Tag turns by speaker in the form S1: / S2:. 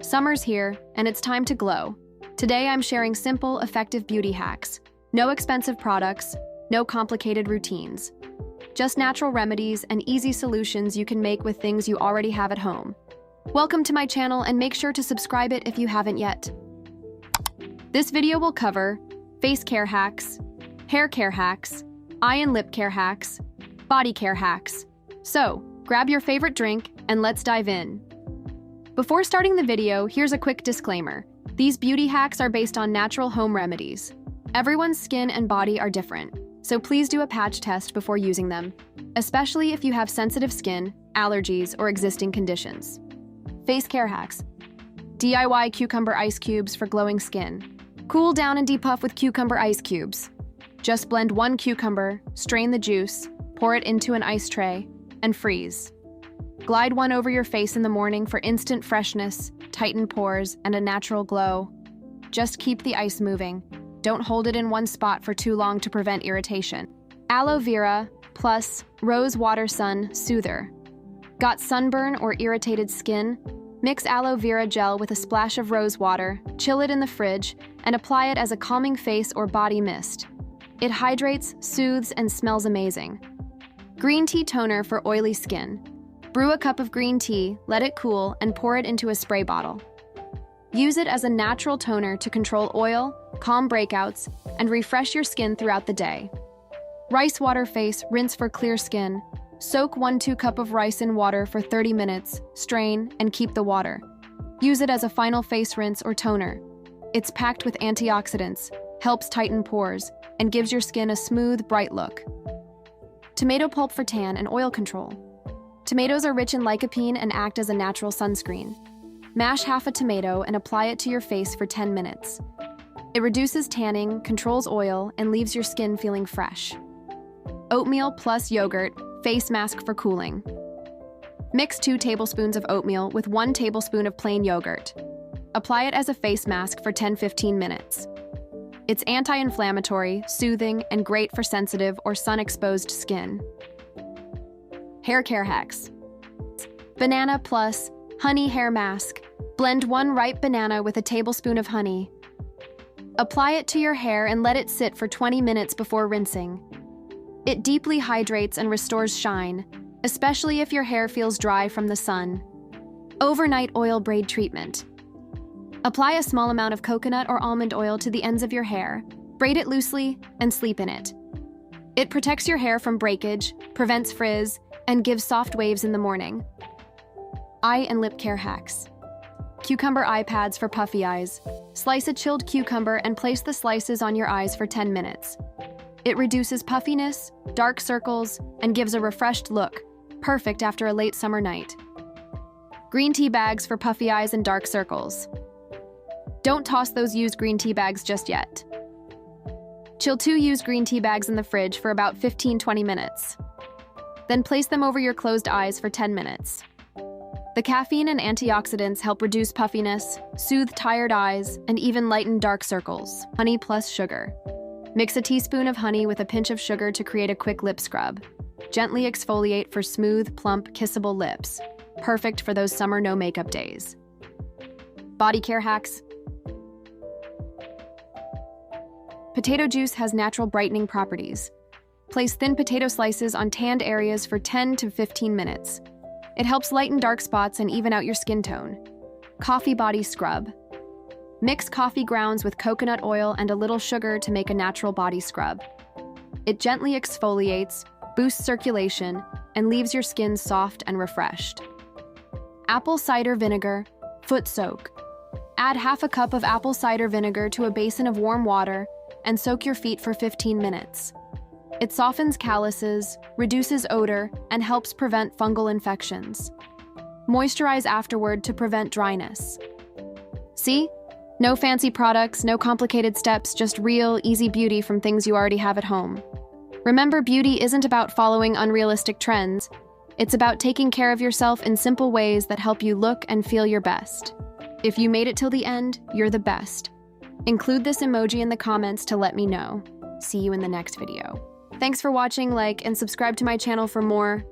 S1: Summer's here, and it's time to glow. Today I'm sharing simple, effective beauty hacks. No expensive products, no complicated routines. Just natural remedies and easy solutions you can make with things you already have at home. Welcome to my channel and make sure to subscribe it if you haven't yet. This video will cover face care hacks, hair care hacks, eye and lip care hacks, body care hacks. So, grab your favorite drink and let's dive in. Before starting the video, here's a quick disclaimer. These beauty hacks are based on natural home remedies. Everyone's skin and body are different, so please do a patch test before using them, especially if you have sensitive skin, allergies, or existing conditions. Face care hacks. DIY cucumber ice cubes for glowing skin. Cool down and depuff with cucumber ice cubes. Just blend 1 cucumber, strain the juice, pour it into an ice tray, and freeze. Glide one over your face in the morning for instant freshness, tightened pores, and a natural glow. Just keep the ice moving. Don't hold it in one spot for too long to prevent irritation. Aloe vera plus rose water sun soother. Got sunburn or irritated skin? Mix aloe vera gel with a splash of rose water, chill it in the fridge, and apply it as a calming face or body mist. It hydrates, soothes, and smells amazing. Green tea toner for oily skin. Brew a cup of green tea, let it cool, and pour it into a spray bottle. Use it as a natural toner to control oil, calm breakouts, and refresh your skin throughout the day. Rice water face, rinse for clear skin. Soak 1-2 cup of rice in water for 30 minutes, strain, and keep the water. Use it as a final face rinse or toner. It's packed with antioxidants, helps tighten pores, and gives your skin a smooth, bright look. Tomato pulp for tan and oil control. Tomatoes are rich in lycopene and act as a natural sunscreen. Mash half a tomato and apply it to your face for 10 minutes. It reduces tanning, controls oil, and leaves your skin feeling fresh. Oatmeal plus yogurt, face mask for cooling. Mix 2 tablespoons of oatmeal with 1 tablespoon of plain yogurt. Apply it as a face mask for 10-15 minutes. It's anti-inflammatory, soothing, and great for sensitive or sun-exposed skin. Hair care hacks. Banana plus honey hair mask. Blend 1 ripe banana with a tablespoon of honey. Apply it to your hair and let it sit for 20 minutes before rinsing. It deeply hydrates and restores shine, especially if your hair feels dry from the sun. Overnight oil braid treatment. Apply a small amount of coconut or almond oil to the ends of your hair, braid it loosely, and sleep in it. It protects your hair from breakage, prevents frizz, and gives soft waves in the morning. Eye and lip care hacks. Cucumber eye pads for puffy eyes. Slice a chilled cucumber and place the slices on your eyes for 10 minutes. It reduces puffiness, dark circles, and gives a refreshed look, perfect after a late summer night. Green tea bags for puffy eyes and dark circles. Don't toss those used green tea bags just yet. Chill 2 used green tea bags in the fridge for about 15-20 minutes. Then place them over your closed eyes for 10 minutes. The caffeine and antioxidants help reduce puffiness, soothe tired eyes, and even lighten dark circles. Honey plus sugar. Mix a teaspoon of honey with a pinch of sugar to create a quick lip scrub. Gently exfoliate for smooth, plump, kissable lips. Perfect for those summer no makeup days. Body care hacks. Potato juice has natural brightening properties. Place thin potato slices on tanned areas for 10 to 15 minutes. It helps lighten dark spots and even out your skin tone. Coffee body scrub. Mix coffee grounds with coconut oil and a little sugar to make a natural body scrub. It gently exfoliates, boosts circulation, and leaves your skin soft and refreshed. Apple cider vinegar, foot soak. Add half a cup of apple cider vinegar to a basin of warm water and soak your feet for 15 minutes. It softens calluses, reduces odor, and helps prevent fungal infections. Moisturize afterward to prevent dryness. See? No fancy products, no complicated steps, just real, easy beauty from things you already have at home. Remember, beauty isn't about following unrealistic trends. It's about taking care of yourself in simple ways that help you look and feel your best. If you made it till the end, you're the best. Include this emoji in the comments to let me know. See you in the next video. Thanks for watching, like, and subscribe to my channel for more.